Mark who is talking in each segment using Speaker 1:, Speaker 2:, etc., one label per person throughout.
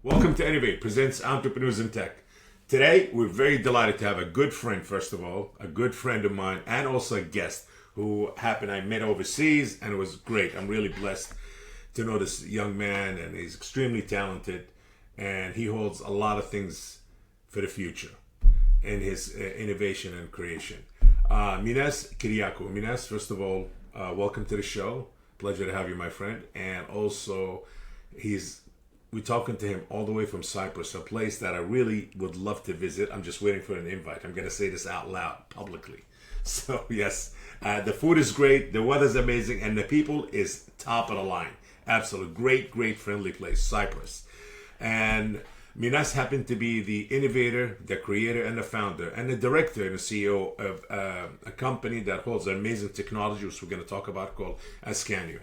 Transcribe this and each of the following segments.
Speaker 1: Welcome to Innovate presents Entrepreneurs in Tech. Today, we're very delighted to have a good friend, first of all, a good friend of mine, and also a guest who I met overseas, and it was great. I'm really blessed to know this young man, and he's extremely talented, and he holds a lot of things for the future in his innovation and creation. Minas Kyriakou. Minas, first of all, welcome to the show. Pleasure to have you, my friend. And also, we're talking to him all the way from Cyprus, a place that I really would love to visit. I'm just waiting for an invite. I'm going to say this out loud publicly. So yes, the food is great, the weather's amazing, and the people is top of the line. Absolutely great friendly place, Cyprus. And Minas happened to be the innovator, the creator, and the founder, and the director and the CEO of a company that holds amazing technology, which we're going to talk about, called Ascanio.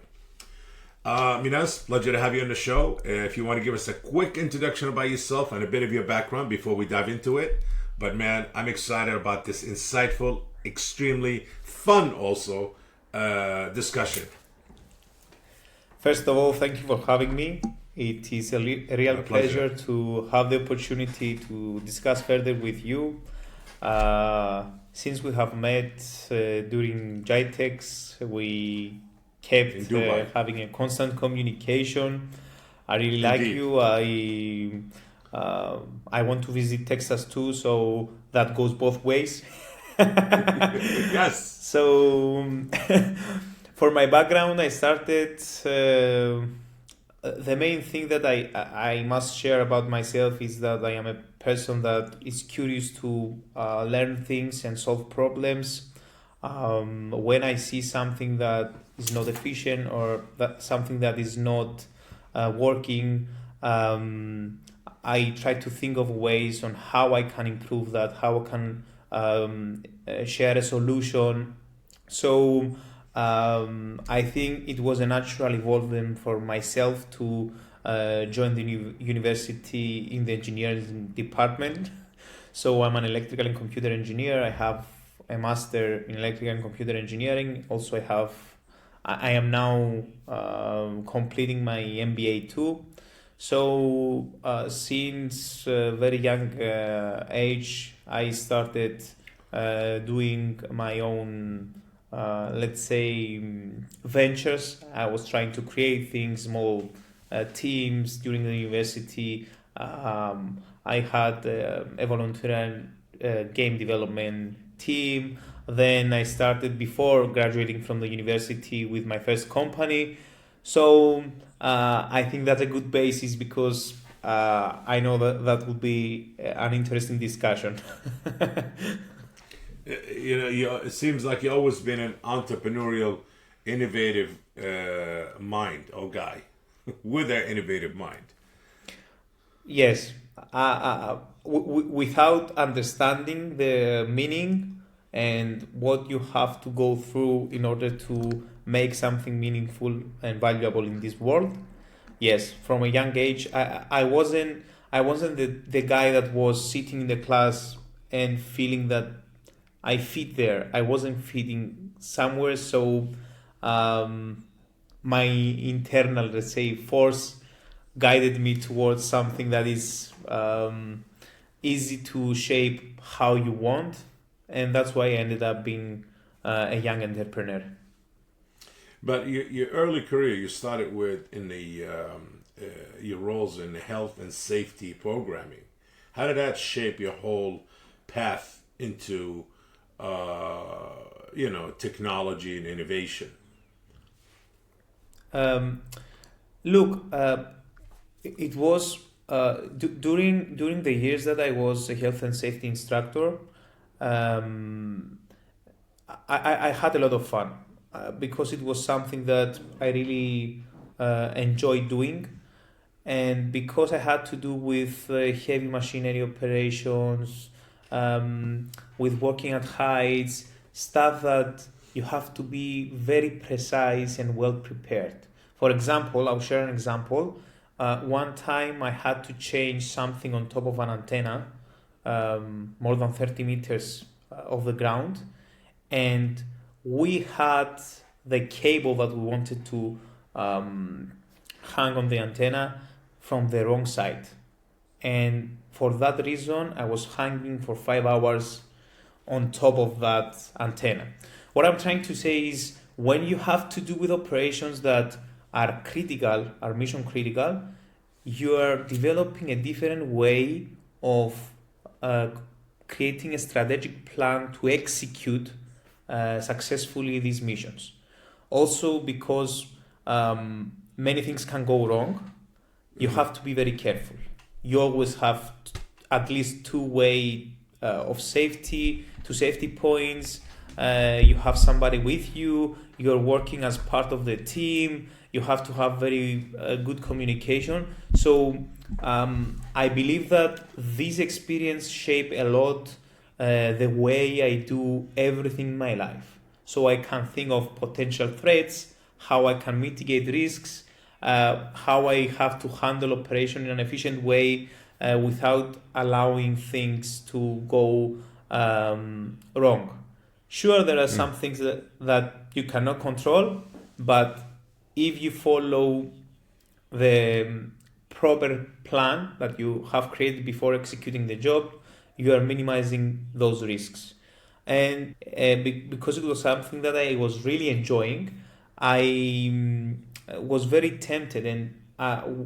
Speaker 1: Minas, pleasure to have you on the show. If you want to give us a quick introduction about yourself and a bit of your background before we dive into it. But man, I'm excited about this insightful, extremely fun also discussion.
Speaker 2: First of all, thank you for having me. It is a real pleasure to have the opportunity to discuss further with you. Since we have met during JITEX, we kept having a constant communication. I really like you. I want to visit Texas too, so that goes both ways.
Speaker 1: Yes.
Speaker 2: So for my background, I started. The main thing that I must share about myself is that I am a person that is curious to learn things and solve problems. When I see something that is not efficient or that something that is not working, I try to think of ways on how I can improve that, how I can share a solution. So I think it was a natural evolvement for myself to join the university in the engineering department. So I'm an electrical and computer engineer. I have a master in electrical and computer engineering. Also, I am now completing my MBA too. So since very young age, I started doing my own, let's say, ventures. I was trying to create things, small teams during the university. I had a volunteer game development team. Then I started before graduating from the university with my first company. So I think that's a good basis because I know that would be an interesting discussion.
Speaker 1: It seems like you've always been an entrepreneurial, innovative mind or guy with an innovative mind.
Speaker 2: Yes. Without understanding the meaning and what you have to go through in order to make something meaningful and valuable in this world. Yes, from a young age, I wasn't the guy that was sitting in the class and feeling that I fit there. I wasn't fitting somewhere, so my internal, let's say, force guided me towards something that is easy to shape how you want, and that's why I ended up being a young entrepreneur.
Speaker 1: But your early career, you started with in the your roles in the health and safety programming. How did that shape your whole path into technology and innovation?
Speaker 2: Look, it was during the years that I was a health and safety instructor. I had a lot of fun because it was something that I really enjoyed doing, and because I had to do with heavy machinery operations, with working at heights, stuff that you have to be very precise and well prepared. For example, I'll share an example. One time I had to change something on top of an antenna, more than 30 meters off the ground, and we had the cable that we wanted to hang on the antenna from the wrong side. And for that reason, I was hanging for 5 hours on top of that antenna. What I'm trying to say is when you have to do with operations that are critical, are mission critical, you are developing a different way of creating a strategic plan to execute successfully these missions. Also, because many things can go wrong, you have to be very careful. You always have at least two-way of safety, two safety points. You have somebody with you. You're working as part of the team. You have to have very good communication. So I believe that this experience shaped a lot the way I do everything in my life. So I can think of potential threats, how I can mitigate risks, how I have to handle operation in an efficient way without allowing things to go wrong. Sure, there are some things that you cannot control, but if you follow the proper plan that you have created before executing the job, you are minimizing those risks. And because it was something that I was really enjoying, I was very tempted. And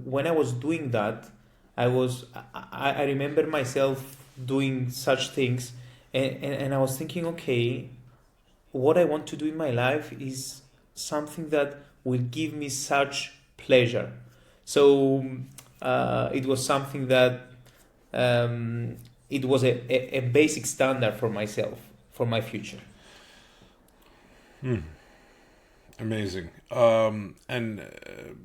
Speaker 2: when I was doing that, I remember myself doing such things, and I was thinking, okay, what I want to do in my life is something that will give me such pleasure. So it was something that it was a basic standard for myself, for my future.
Speaker 1: Amazing. And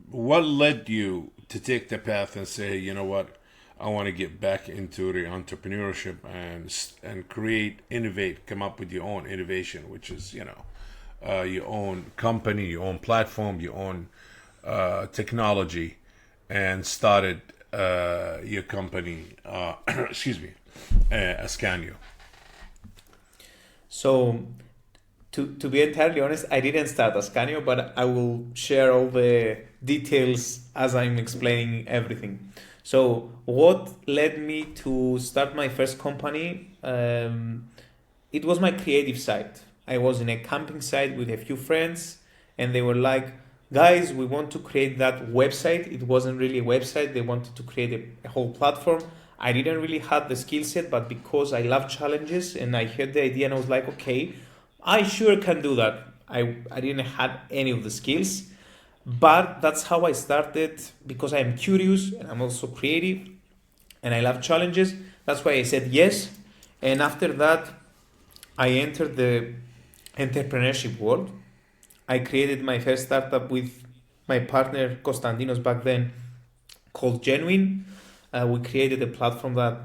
Speaker 1: what led you to take the path and say, you know what, I want to get back into the entrepreneurship and create, innovate, come up with your own innovation, which is, your own company, your own platform, your own technology, and started your company, Ascanio.
Speaker 2: So, to be entirely honest, I didn't start Ascanio, but I will share all the details as I'm explaining everything. So, what led me to start my first company? It was my creative side. I was in a camping site with a few friends, and they were like, guys, we want to create that website. It wasn't really a website. They wanted to create a whole platform. I didn't really have the skill set, but because I love challenges and I heard the idea and I was like, okay, I sure can do that. I didn't have any of the skills, but that's how I started because I am curious and I'm also creative and I love challenges. That's why I said yes. And after that, I entered the entrepreneurship world. I created my first startup with my partner Konstantinos back then called Genuine. We created a platform that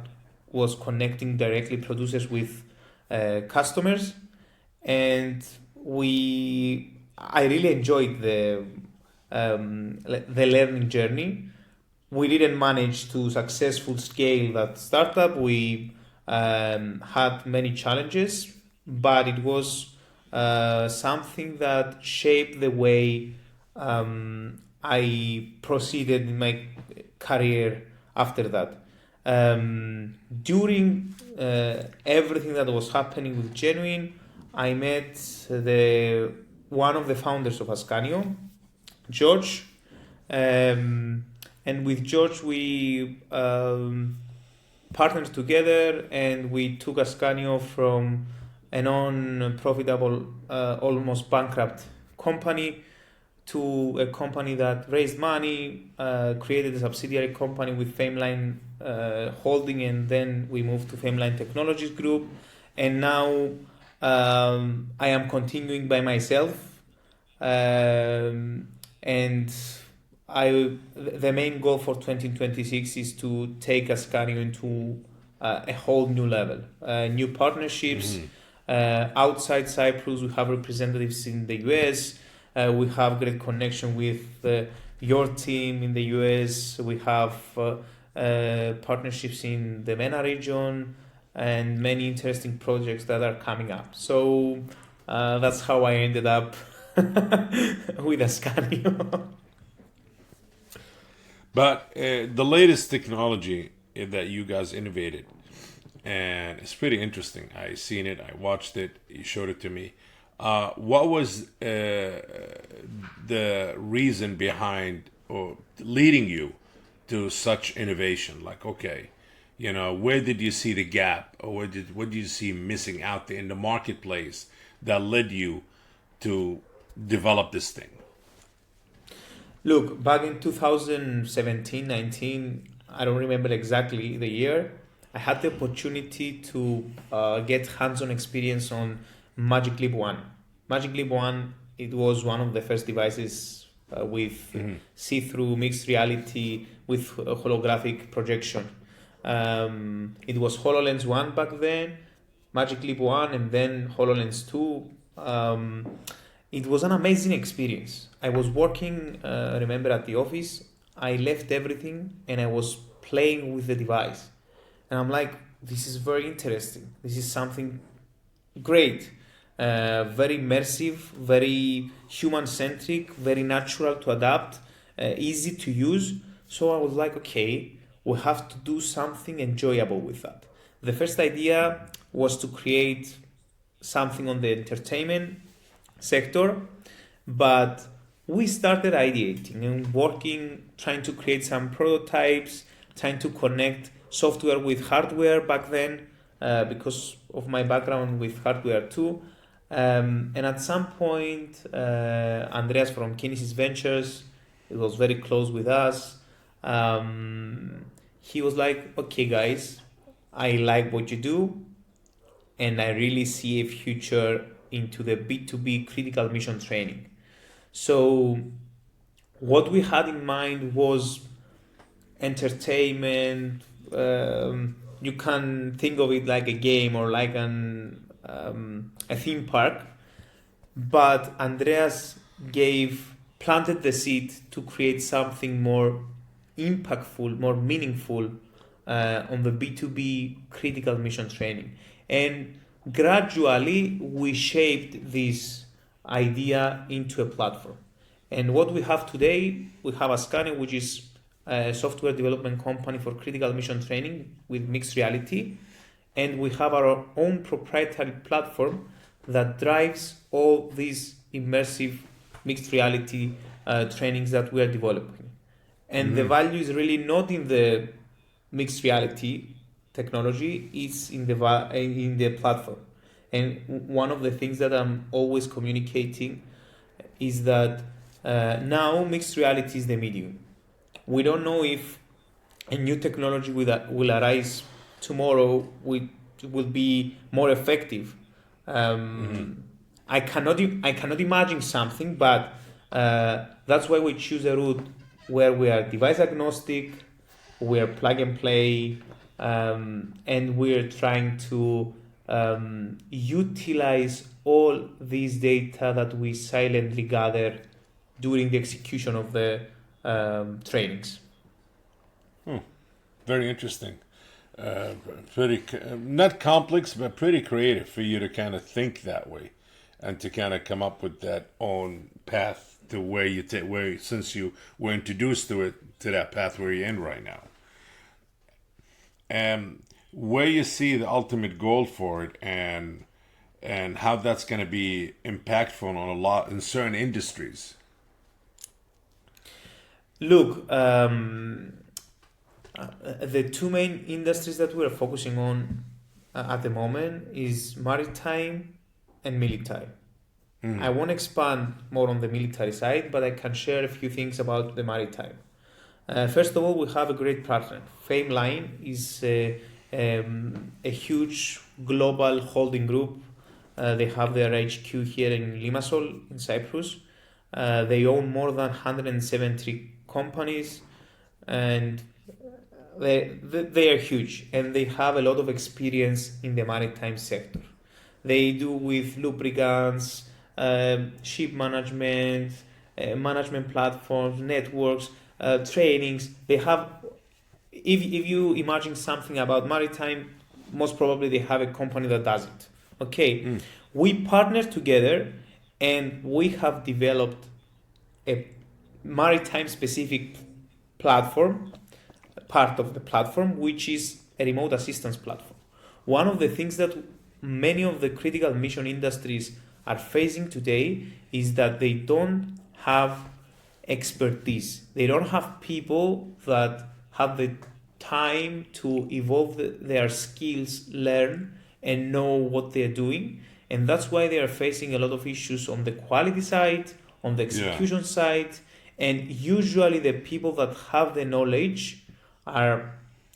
Speaker 2: was connecting directly producers with customers, and I really enjoyed the learning journey. We didn't manage to successfully scale that startup. We had many challenges, but it was something that shaped the way I proceeded in my career after that. During everything that was happening with Genuine, I met one of the founders of Ascanio, George, and with George we partnered together and we took Ascanio from a non-profitable, almost bankrupt company to a company that raised money, created a subsidiary company with Fameline Holding, and then we moved to Fameline Technologies Group. And now I am continuing by myself. And the main goal for 2026 is to take Ascanio into a whole new level, new partnerships. Outside Cyprus, we have representatives in the US. We have great connection with your team in the US. We have partnerships in the MENA region and many interesting projects that are coming up. So that's how I ended up with Ascanio.
Speaker 1: But the latest technology that you guys innovated, and it's pretty interesting. I seen it, I watched it, you showed it to me. What was the reason behind or leading you to such innovation? Like, okay, where did you see the gap, or what did you see missing out there in the marketplace that led you to develop this thing?
Speaker 2: Look, back in 2017, 19, I don't remember exactly the year, I had the opportunity to get hands-on experience on Magic Leap 1. Magic Leap 1, it was one of the first devices with see-through mixed reality with holographic projection. It was HoloLens 1 back then, Magic Leap 1, and then HoloLens 2. It was an amazing experience. I was working, remember, at the office. I left everything and I was playing with the device. And I'm like, this is very interesting. This is something great. Very immersive, very human-centric, very natural to adapt, easy to use. So I was like, okay, we have to do something enjoyable with that. The first idea was to create something on the entertainment sector, but we started ideating and working, trying to create some prototypes, trying to connect software with hardware back then, because of my background with hardware too. And at some point, Andreas from Kinesis Ventures, it was very close with us. He was like, okay, guys, I like what you do, and I really see a future into the B2B critical mission training. So what we had in mind was entertainment. You can think of it like a game or like a theme park, but Andreas planted the seed to create something more impactful, more meaningful on the B2B critical mission training. And gradually we shaped this idea into a platform. And what we have today, we have Ascanio, which is a software development company for critical mission training with mixed reality. And we have our own proprietary platform that drives all these immersive mixed reality trainings that we are developing. And the value is really not in the mixed reality technology, it's in the platform. And one of the things that I'm always communicating is that now mixed reality is the medium. We don't know if a new technology will arise tomorrow, will be more effective. I cannot imagine something, but that's why we choose a route where we are device agnostic, we are plug and play, and we're trying to utilize all these data that we silently gather during the execution of the trainings.
Speaker 1: Very interesting. Pretty not complex, but pretty creative for you to kind of think that way, and to kind of come up with that own path to where you since you were introduced to that path where you're in right now. And where you see the ultimate goal for it, and how that's going to be impactful on a lot in certain industries.
Speaker 2: Look, the two main industries that we're focusing on at the moment is maritime and military. I won't expand more on the military side, but I can share a few things about the maritime. First of all, we have a great partner. Fameline is a huge global holding group. They have their HQ here in Limassol in Cyprus. They own more than 170 companies, and they are huge, and they have a lot of experience in the maritime sector. They do with lubricants, ship management, management platforms, networks, trainings. They have, if you imagine something about maritime, most probably they have a company that does it. Okay, we partner together and we have developed a maritime specific platform part of the platform, which is a remote assistance platform. One of the things that many of the critical mission industries are facing today is that they don't have expertise. They don't have people that have the time to evolve their skills, learn, and know what they're doing. And that's why they are facing a lot of issues on the quality side, on the execution side. And usually the people that have the knowledge are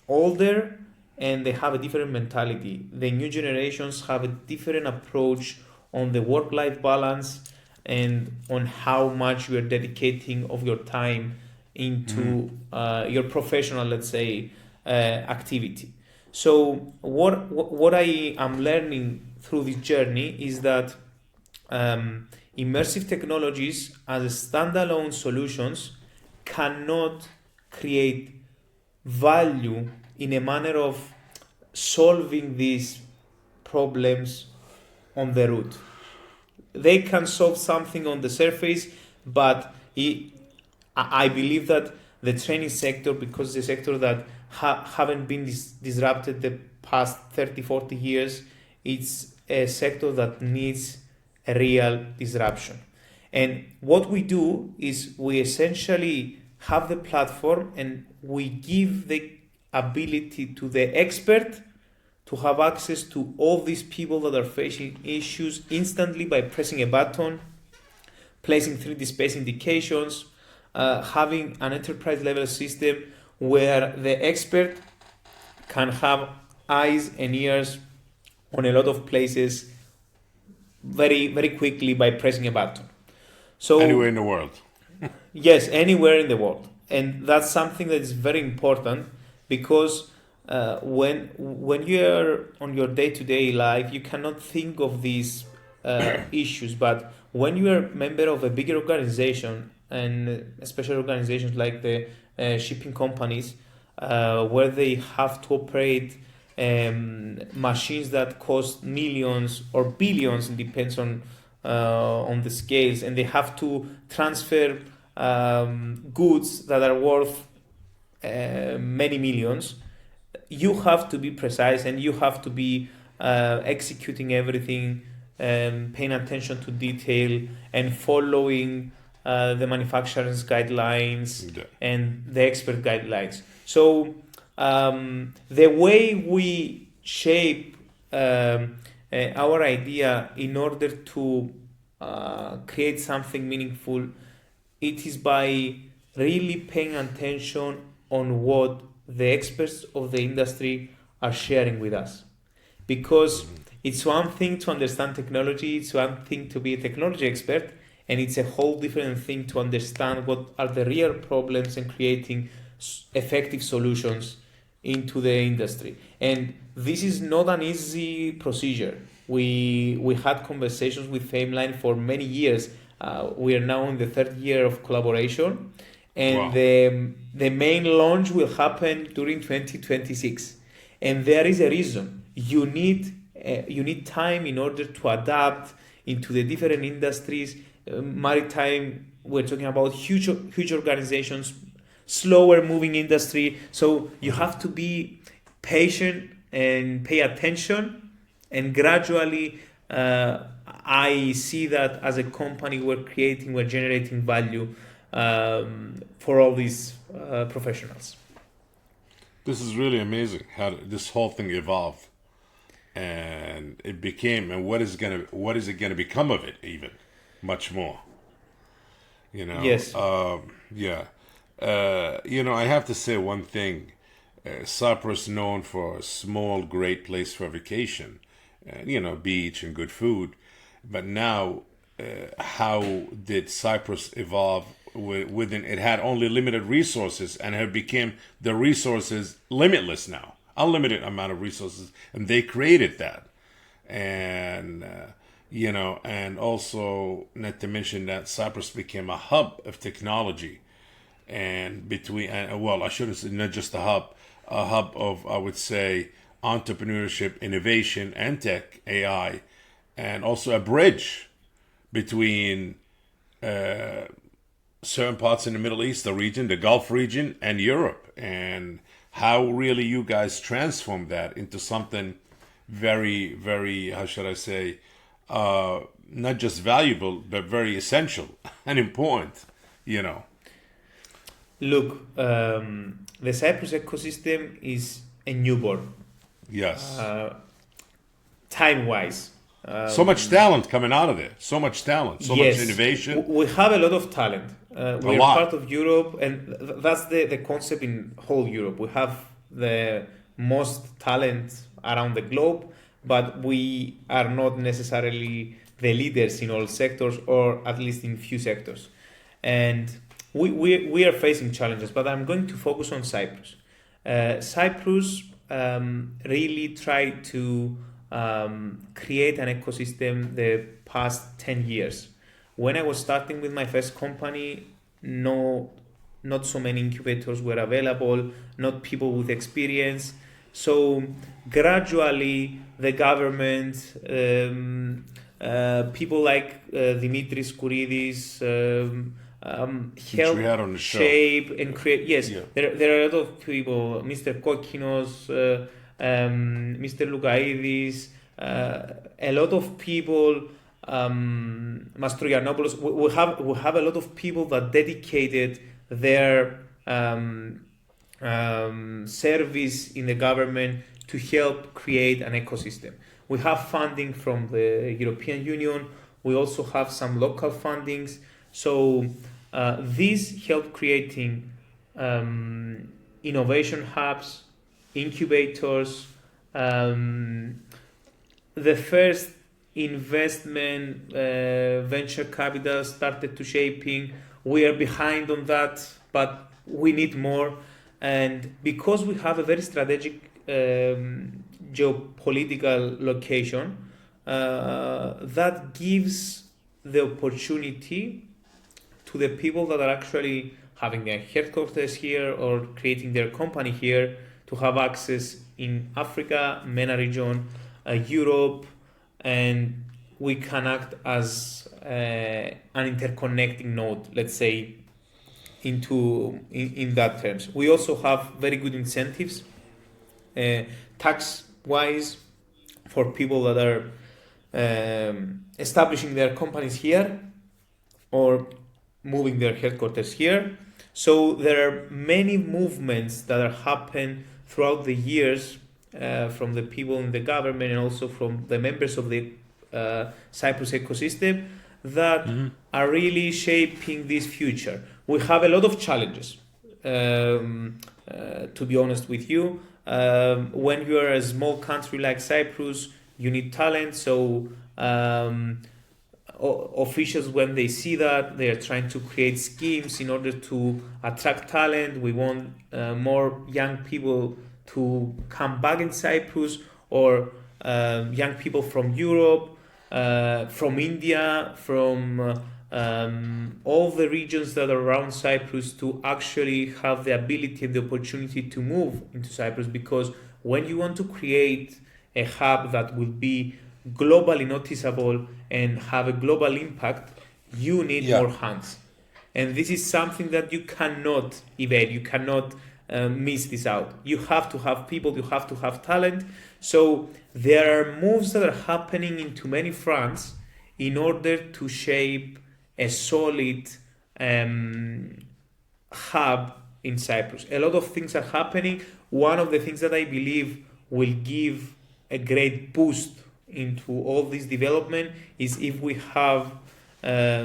Speaker 2: older and they have a different mentality. The new generations have a different approach on the work-life balance and on how much you are dedicating of your time into your professional, let's say, activity. So what I am learning through this journey is that immersive technologies as standalone solutions cannot create value in a manner of solving these problems on the root. They can solve something on the surface, but I believe that the training sector, because the sector that haven't been disrupted the past 30, 40 years, it's a sector that needs a real disruption. And what we do is we essentially have the platform and we give the ability to the expert to have access to all these people that are facing issues instantly by pressing a button, placing 3D space indications, having an enterprise level system where the expert can have eyes and ears on a lot of places very, very quickly by pressing a button. So
Speaker 1: anywhere in the world.
Speaker 2: Yes, anywhere in the world. And that's something that is very important because when you're on your day-to-day life, you cannot think of these issues. But when you are a member of a bigger organization, and especially organizations like the shipping companies, where they have to operate machines that cost millions or billions, it depends on the scales, and they have to transfer goods that are worth many millions. You have to be precise and you have to be executing everything, paying attention to detail and following the manufacturer's guidelines and the expert guidelines. So the way we shape our idea in order to create something meaningful, it is by really paying attention on what the experts of the industry are sharing with us. Because it's one thing to understand technology, it's one thing to be a technology expert, and it's a whole different thing to understand what are the real problems and creating effective solutions into the industry. And this is not an easy procedure. We had conversations with Fameline for many years. We are now in the third year of collaboration, and the main launch will happen during 2026. And there is a reason. You need time in order to adapt into the different industries. Maritime, we're talking about huge organizations, slower moving industry. So you have to be patient and pay attention. And gradually, I see that as a company, we're generating value for all these professionals.
Speaker 1: This is really amazing how this whole thing evolved, and it became, and what is it gonna become of it? Even much more,
Speaker 2: Yes.
Speaker 1: I have to say one thing. Cyprus known for a small, great place for vacation, beach and good food. But now, how did Cyprus evolve within? It had only limited resources, and it became the resources limitless now, unlimited amount of resources, and they created that. And and also not to mention that Cyprus became a hub of technology, and I shouldn't say not just a hub of, I would say, entrepreneurship, innovation, and tech, AI, and also a bridge between certain parts in the Middle East, the region, the Gulf region, and Europe. And how really you guys transform that into something very, very, how should I say, not just valuable, but very essential and important, you know.
Speaker 2: Look, the Cyprus ecosystem is a newborn,
Speaker 1: Yes.
Speaker 2: time-wise.
Speaker 1: So much talent coming out of it. So much talent. So
Speaker 2: Yes,
Speaker 1: much innovation.
Speaker 2: we have a lot of talent. We are
Speaker 1: lot.
Speaker 2: part of Europe, and that's the concept in whole Europe. We have the most talent around the globe, but we are not necessarily the leaders in all sectors, or at least in few sectors. And we are facing challenges, but I'm going to focus on Cyprus. Cyprus really tried to create an ecosystem the past 10 years. When I was starting with my first company, not so many incubators were available, not people with experience. So gradually, the government, people like Dimitris Kouridis,
Speaker 1: Which we had on
Speaker 2: help
Speaker 1: the show.
Speaker 2: shape and create. Yes,
Speaker 1: Yeah.
Speaker 2: there are a lot of people, Mr. Kokinos, Mr. Lukaidis, a lot of people, Mastrogiannopoulos. We have a lot of people that dedicated their service in the government to help create an ecosystem. We have funding from the European Union. We also have some local fundings. So these help creating innovation hubs, incubators. The first investment venture capital started to shaping. We are behind on that, but we need more. And because we have a very strategic geopolitical location, that gives the opportunity to the people that are actually having their headquarters here or creating their company here to have access in Africa, MENA region, Europe, and we can act as an interconnecting node, let's say, in that terms. We also have very good incentives, tax wise, for people that are establishing their companies here or moving their headquarters here. So there are many movements that are happen throughout the years from the people in the government and also from the members of the Cyprus ecosystem that are really shaping this future. We have a lot of challenges, to be honest with you. When you are a small country like Cyprus, you need talent. So officials, when they see that, they are trying to create schemes in order to attract talent. We want more young people to come back in Cyprus, or young people from Europe, from India, from all the regions that are around Cyprus to actually have the ability and the opportunity to move into Cyprus. Because when you want to create a hub that will be globally noticeable and have a global impact, you need more hands. And this is something that you cannot evade. You cannot miss this out. You have to have people, you have to have talent. So there are moves that are happening into many fronts in order to shape a solid hub in Cyprus. A lot of things are happening. One of the things that I believe will give a great boost into all this development is if we have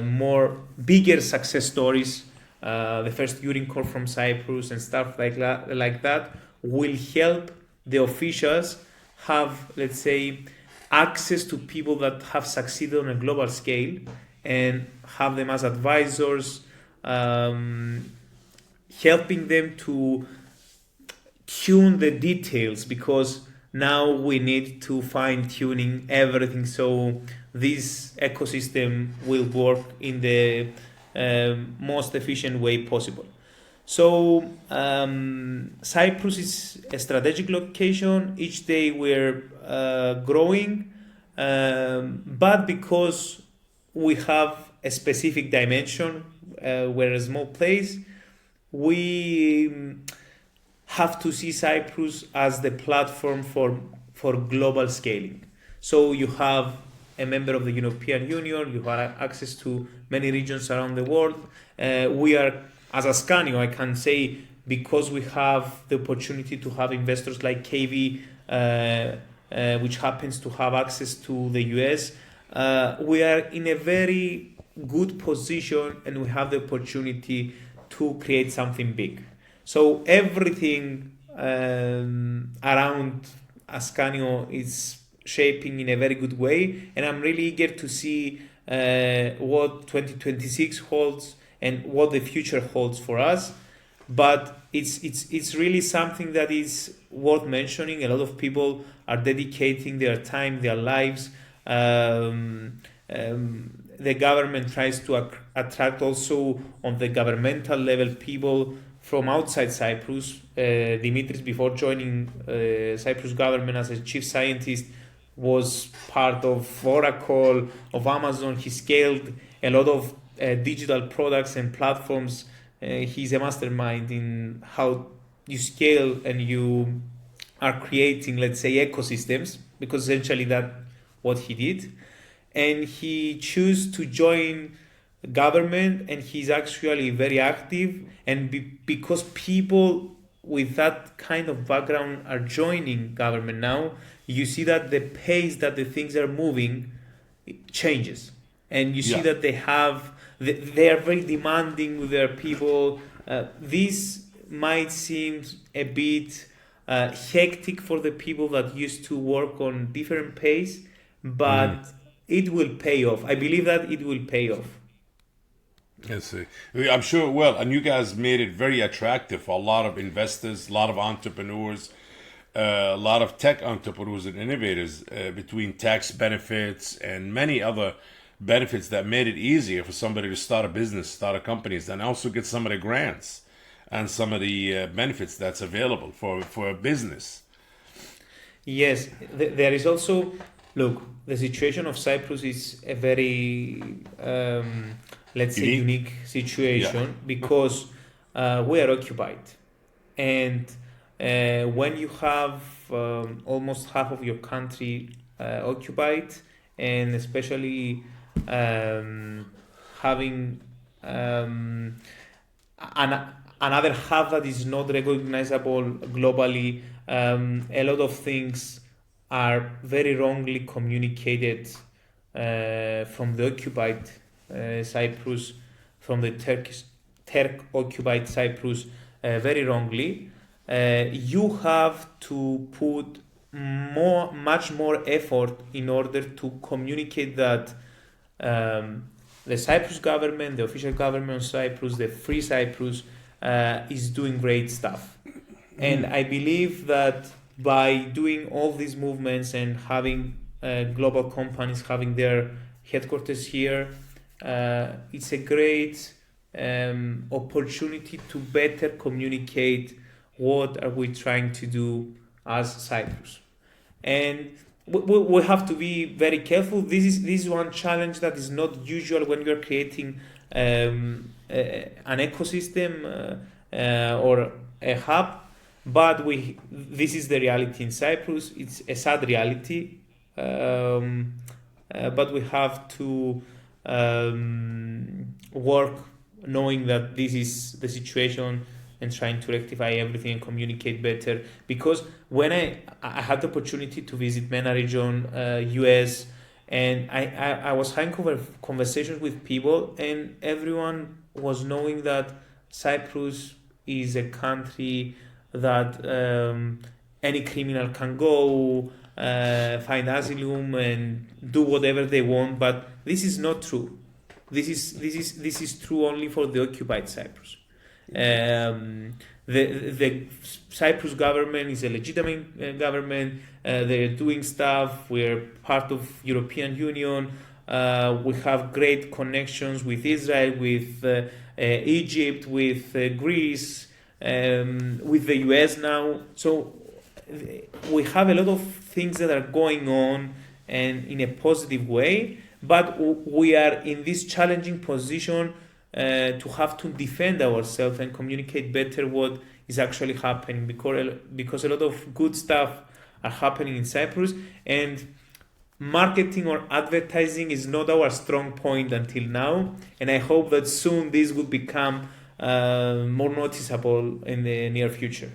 Speaker 2: more bigger success stories. The first unicorn from Cyprus and stuff like that will help the officials have, let's say, access to people that have succeeded on a global scale and have them as advisors, helping them to tune the details, because now we need to fine tuning everything so this ecosystem will work in the most efficient way possible. So Cyprus is a strategic location. Each day we're growing, but because we have a specific dimension, we're a small place, we have to see Cyprus as the platform for global scaling. So you have a member of the European Union, you have access to many regions around the world. We are, as Ascanio, I can say, because we have the opportunity to have investors like KV, which happens to have access to the US, we are in a very good position and we have the opportunity to create something big. So everything around Ascanio is shaping in a very good way, and I'm really eager to see what 2026 holds and what the future holds for us. But it's really something that is worth mentioning. A lot of people are dedicating their time, their lives. The government tries to attract also on the governmental level people from outside Cyprus. Dimitris, before joining Cyprus government as a chief scientist, was part of Oracle, of Amazon. He scaled a lot of digital products and platforms. He's a mastermind in how you scale and you are creating, let's say, ecosystems, because essentially that's what he did. And he chose to join government, and he's actually very active. And because people with that kind of background are joining government now, you see that the pace that the things are moving changes, and you see that they are very demanding with their people. This might seem a bit hectic for the people that used to work on different pace, but it will pay off. I believe that it will pay off.
Speaker 1: Yes, I'm sure it will. And you guys made it very attractive for a lot of investors, a lot of entrepreneurs, a lot of tech entrepreneurs and innovators, between tax benefits and many other benefits that made it easier for somebody to start a business, start a company, and also get some of the grants and some of the benefits that's available for a business.
Speaker 2: Yes, there is also, look, the situation of Cyprus is a very, let's say, unique situation because we are occupied. And when you have almost half of your country occupied, and especially having another half that is not recognizable globally, a lot of things are very wrongly communicated from the occupied Cyprus, from the Turk-occupied Cyprus, very wrongly. You have to put much more effort in order to communicate that the Cyprus government, the official government of Cyprus, the Free Cyprus, is doing great stuff. And I believe that by doing all these movements and having global companies having their headquarters here, it's a great opportunity to better communicate what are we trying to do as Cyprus. And we have to be very careful. This is one challenge that is not usual when you're creating an ecosystem or a hub, but this is the reality in Cyprus. It's a sad reality, but we have to work knowing that this is the situation and trying to rectify everything and communicate better. Because when I had the opportunity to visit MENA region, US, and I was having conversations with people, and everyone was knowing that Cyprus is a country that any criminal can go, find asylum and do whatever they want. But this is not true. This is true only for the occupied Cyprus. The Cyprus government is a legitimate government. They're doing stuff. We're part of European Union. We have great connections with Israel, with Egypt, with Greece, with the US now. So we have a lot of things that are going on and in a positive way, but we are in this challenging position to have to defend ourselves and communicate better what is actually happening, because a lot of good stuff are happening in Cyprus, and marketing or advertising is not our strong point until now, and I hope that soon this will become more noticeable in the near future.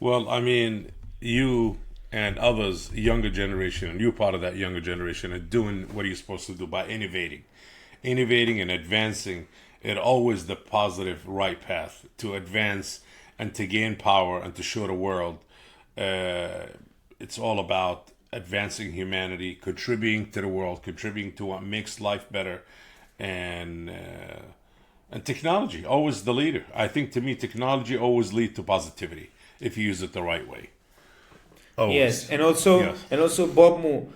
Speaker 1: Well, I mean, you and others, younger generation, and you're part of that younger generation, are doing what you're supposed to do by innovating and advancing. It always the positive, right path to advance and to gain power and to show the world. It's all about advancing humanity, contributing to the world, contributing to what makes life better, and technology always the leader. I think to me, technology always leads to positivity if you use it the right way. Always.
Speaker 2: Yes, and also Bogmu,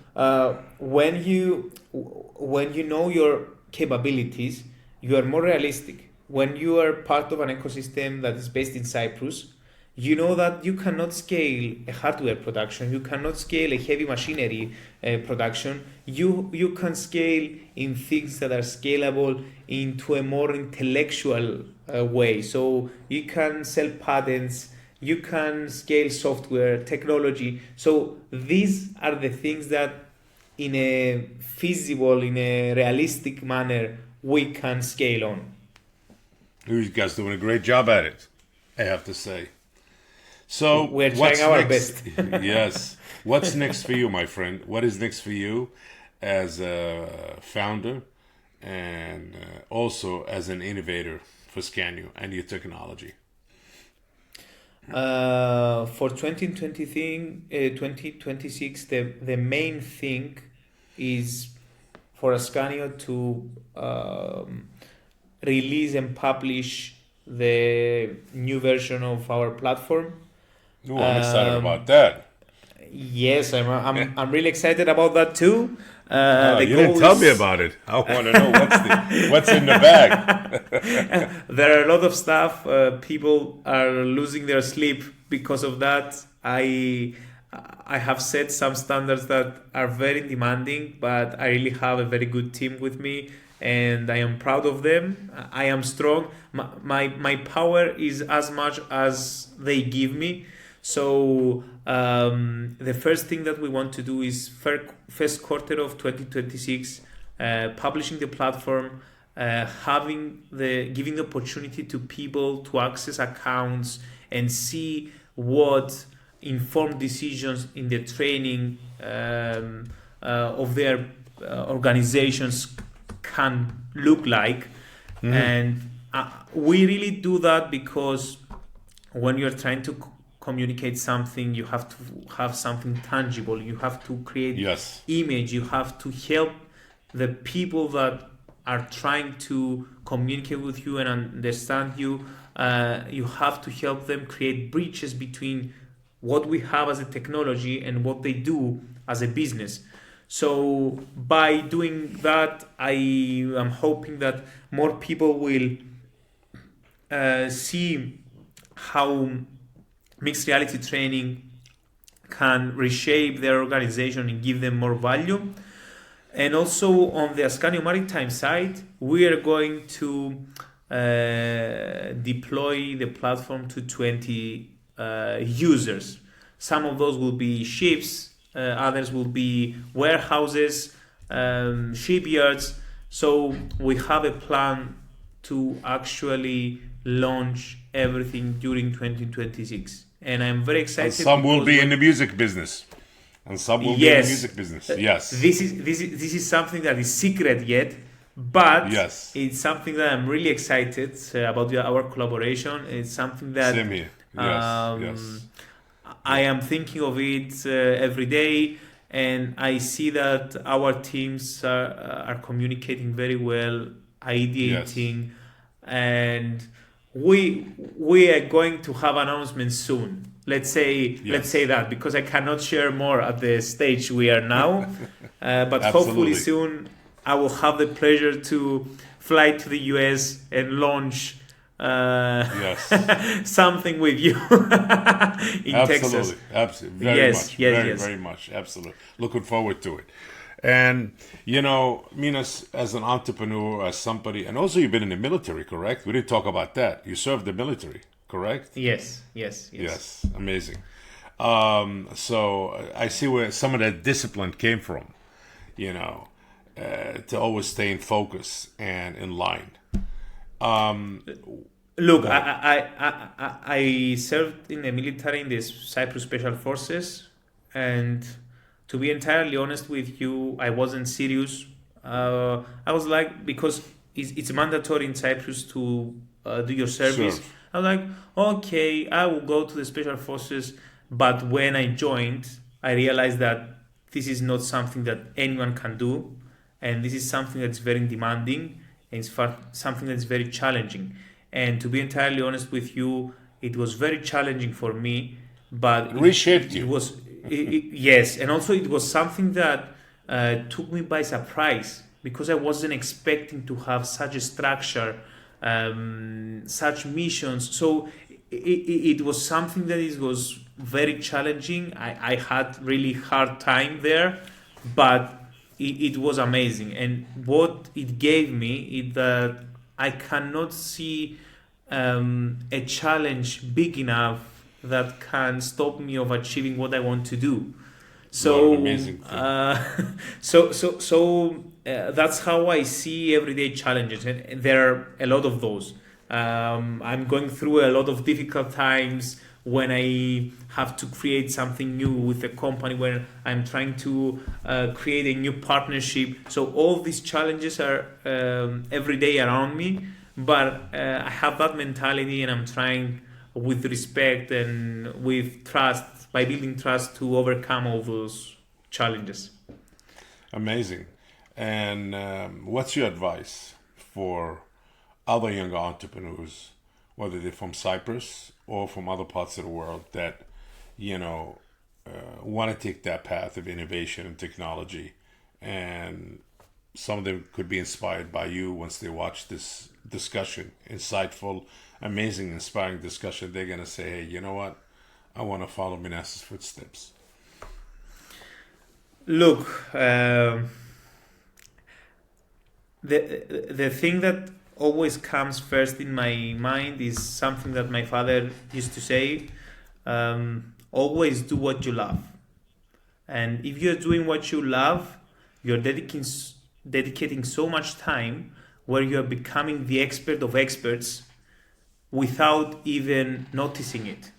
Speaker 2: when you know your capabilities, you are more realistic. When you are part of an ecosystem that is based in Cyprus, you know that you cannot scale a hardware production, you cannot scale a heavy machinery production. You can scale in things that are scalable into a more intellectual way. So you can sell patents, you can scale software, technology. So these are the things that in a feasible, in a realistic manner, we can scale on.
Speaker 1: You guys doing a great job at it, I have to say. So
Speaker 2: we're trying our best.
Speaker 1: Yes. What's next for you, my friend? What is next for you as a founder and also as an innovator for Ascanio and your technology?
Speaker 2: For 2026, the main thing is for Ascanio to release and publish the new version of our platform.
Speaker 1: Oh, I'm excited about that.
Speaker 2: Yes, I'm really excited about that too.
Speaker 1: You didn't tell me about it. I want to know what's in the bag.
Speaker 2: There are a lot of stuff. People are losing their sleep because of that. I have set some standards that are very demanding, but I really have a very good team with me, and I am proud of them. I am strong. My power is as much as they give me. So the first thing that we want to do is first quarter of 2026, publishing the platform, giving the opportunity to people to access accounts and see what informed decisions in the training of their organizations can look like. Mm-hmm. And we really do that because when you're trying to communicate something, you have to have something tangible, you have to create image, you have to help the people that are trying to communicate with you and understand you. You have to help them create bridges between what we have as a technology and what they do as a business. So by doing that, I am hoping that more people will see how mixed reality training can reshape their organization and give them more value. And also on the Ascanio Maritime side, we are going to deploy the platform to 20 users. Some of those will be ships, others will be warehouses, shipyards. So we have a plan to actually launch everything during 2026. And I'm very excited.
Speaker 1: And some will be in the music business. And some will be in the music business. Yes.
Speaker 2: This is something that is secret yet, but it's something that I'm really excited about our collaboration. It's something that
Speaker 1: same here. Yes.
Speaker 2: I am thinking of it every day, and I see that our teams are communicating very well, ideating, and we are going to have announcements soon. Let's say that, because I cannot share more at the stage we are now. But hopefully soon I will have the pleasure to fly to the US and launch something with you in Texas.
Speaker 1: Absolutely. Very much. Absolutely. Looking forward to it. And, Minas, as an entrepreneur, as somebody, and also you've been in the military, correct? We didn't talk about that. You served the military, correct?
Speaker 2: Yes.
Speaker 1: Yes, amazing. So I see where some of that discipline came from, you know, to always stay in focus and in line.
Speaker 2: Look,
Speaker 1: Go ahead.
Speaker 2: I served in the military in the Cyprus Special Forces, and to be entirely honest with you, I wasn't serious. I was like, because it's mandatory in Cyprus to do your service.
Speaker 1: Serve.
Speaker 2: I was like, okay, I will go to the Special Forces. But when I joined, I realized that this is not something that anyone can do, and this is something that's very demanding, and it's something that's very challenging. And to be entirely honest with you, it was very challenging for me, but
Speaker 1: It reshaped
Speaker 2: it
Speaker 1: you.
Speaker 2: was yes, and also it was something that took me by surprise because I wasn't expecting to have such a structure, such missions. So it was something that it was very challenging. I had really hard time there, but it was amazing. And what it gave me is that I cannot see a challenge big enough that can stop me of achieving what I want to do.
Speaker 1: What an
Speaker 2: So,
Speaker 1: amazing thing.
Speaker 2: that's how I see everyday challenges, and there are a lot of those. I'm going through a lot of difficult times when I have to create something new with a company, when I'm trying to create a new partnership. So all these challenges are every day around me, but I have that mentality, and I'm trying with respect and with trust, by building trust, to overcome all those challenges.
Speaker 1: Amazing. And what's your advice for other young entrepreneurs, whether they're from Cyprus or from other parts of the world, that want to take that path of innovation and technology, and some of them could be inspired by you once they watch this discussion, insightful, amazing, inspiring discussion. They're gonna say, "Hey, you know what? I want to follow Minas's footsteps."
Speaker 2: Look, the thing that always comes first in my mind is something that my father used to say: always do what you love. And if you're doing what you love, you're dedicating so much time where you're becoming the expert of experts without even noticing it.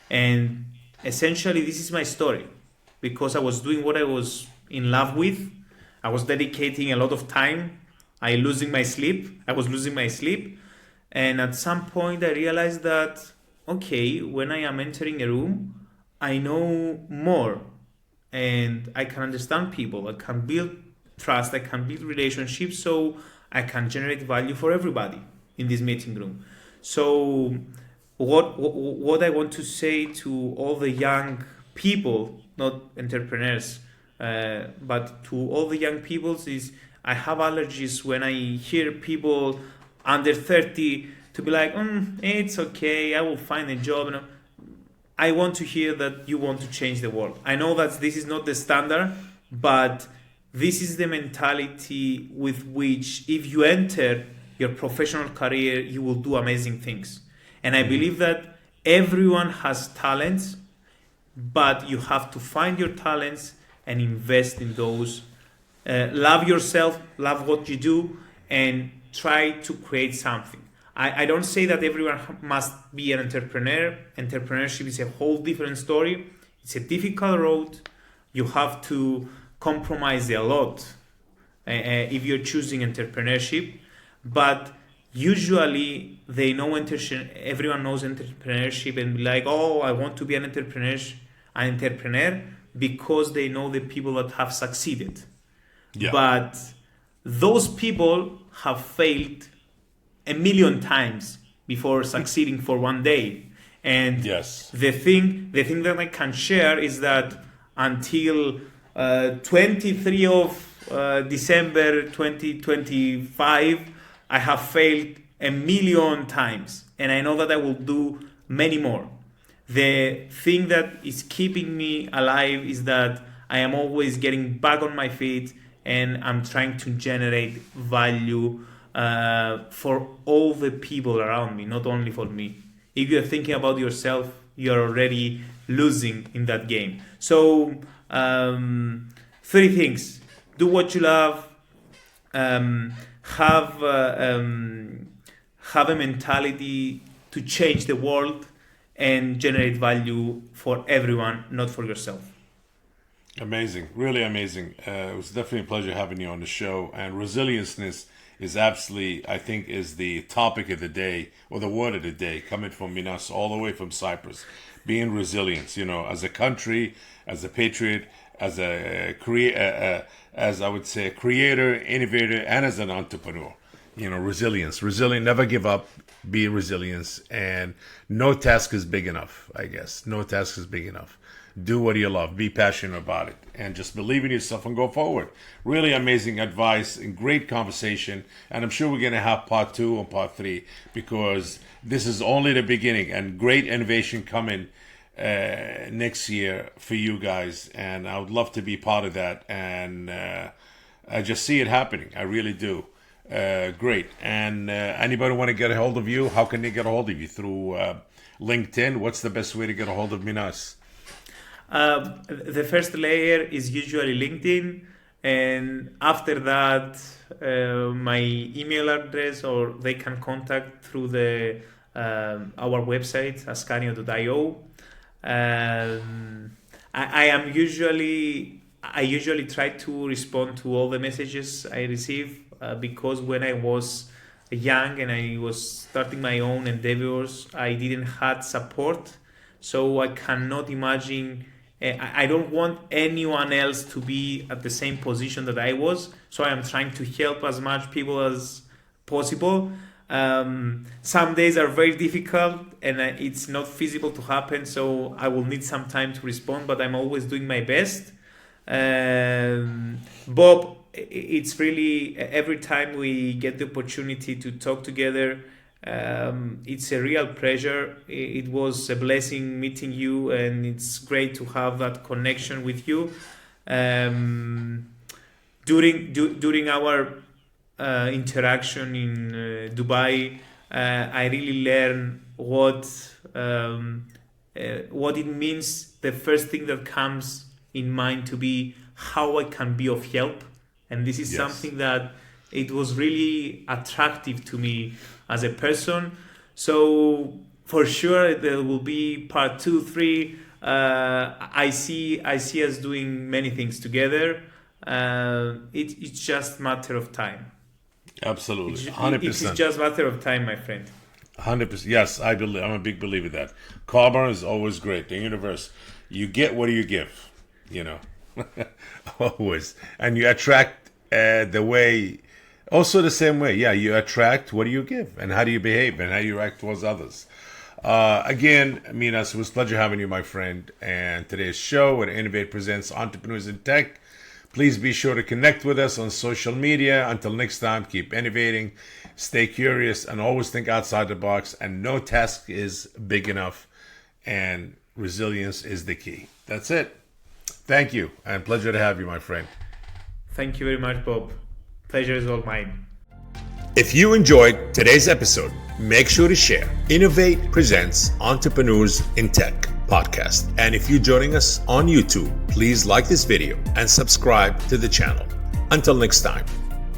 Speaker 2: And essentially, this is my story because I was doing what I was in love with. I was dedicating a lot of time. I was losing my sleep. And at some point, I realized that, okay, when I am entering a room, I know more and I can understand people. I can build trust. I can build relationships. So I can generate value for everybody in this meeting room. So what I want to say to all the young people, not entrepreneurs, but to all the young people, is I have allergies when I hear people under 30 to be like, it's okay, I will find a job. I want to hear that you want to change the world. I know that this is not the standard, but this is the mentality with which, if you enter your professional career, you will do amazing things. And I believe that everyone has talents, but you have to find your talents and invest in those. Love yourself, love what you do, and try to create something. I don't say that everyone must be an entrepreneur. Entrepreneurship is a whole different story. It's a difficult road. You have to compromise a lot if you're choosing entrepreneurship. But usually they know everyone knows entrepreneurship and be like, oh, I want to be an entrepreneur because they know the people that have succeeded.
Speaker 1: Yeah.
Speaker 2: But those people have failed a million times before succeeding for one day. And
Speaker 1: Yes.
Speaker 2: the thing that I can share is that until 23 of December 2025, I have failed a million times, and I know that I will do many more. The thing that is keeping me alive is that I am always getting back on my feet, and I'm trying to generate value for all the people around me, not only for me. if you're thinking about yourself, you're already losing in that game. So 3 things: do what you love, have a mentality to change the world, and generate value for everyone, not for yourself.
Speaker 1: Amazing, really amazing. It was definitely a pleasure having you on the show. And resilience is absolutely, I think, is the topic of the day, or the word of the day, coming from Minas all the way from Cyprus. Being resilient, as a country, as a patriot, as I would say, a creator, innovator, and as an entrepreneur. Resilience, never give up, be resilient, and no task is big enough, I guess. No task is big enough. Do what you love, be passionate about it, and just believe in yourself and go forward. Really amazing advice and great conversation. And I'm sure we're going to have part 2 and part 3, because this is only the beginning, and great innovation coming next year for you guys. And I would love to be part of that. And I just see it happening. I really do. Great. And anybody want to get a hold of you? How can they get a hold of you? Through LinkedIn? What's the best way to get a hold of Minas?
Speaker 2: The first layer is usually LinkedIn, and after that my email address, or they can contact through our website, ascanio.io. I usually try to respond to all the messages I receive, because when I was young and I was starting my own endeavors, I didn't have support. So I cannot imagine, I don't want anyone else to be at the same position that I was. So I am trying to help as much people as possible. Some days are very difficult and it's not feasible to happen. So I will need some time to respond, but I'm always doing my best. Bob, it's really, every time we get the opportunity to talk together, it's a real pleasure. It was a blessing meeting you, and it's great to have that connection with you. During our interaction in Dubai, I really learned what it means. The first thing that comes in mind to be how I can be of help, and this is something that it was really attractive to me as a person. So for sure there will be part 2, 3. I see us doing many things together. It's just matter of time.
Speaker 1: Absolutely, 100%.
Speaker 2: It's just matter of time, my friend.
Speaker 1: 100%. Yes, I believe. I'm a big believer that karma is always great. The universe, you get what you give. Always, and you attract the way. Also the same way, you attract what do you give, and how do you behave, and how you act towards others. Again, Minas, it was a pleasure having you, my friend. And today's show at Innovate presents Entrepreneurs in Tech. Please be sure to connect with us on social media. Until next time, keep innovating, stay curious, and always think outside the box. And no task is big enough, and resilience is the key. That's it. Thank you, and pleasure to have you, my friend.
Speaker 2: Thank you very much, Bob. Pleasure is all mine.
Speaker 1: If you enjoyed today's episode, make sure to share. Innovate presents Entrepreneurs in Tech podcast. And if you're joining us on YouTube, please like this video and subscribe to the channel. Until next time.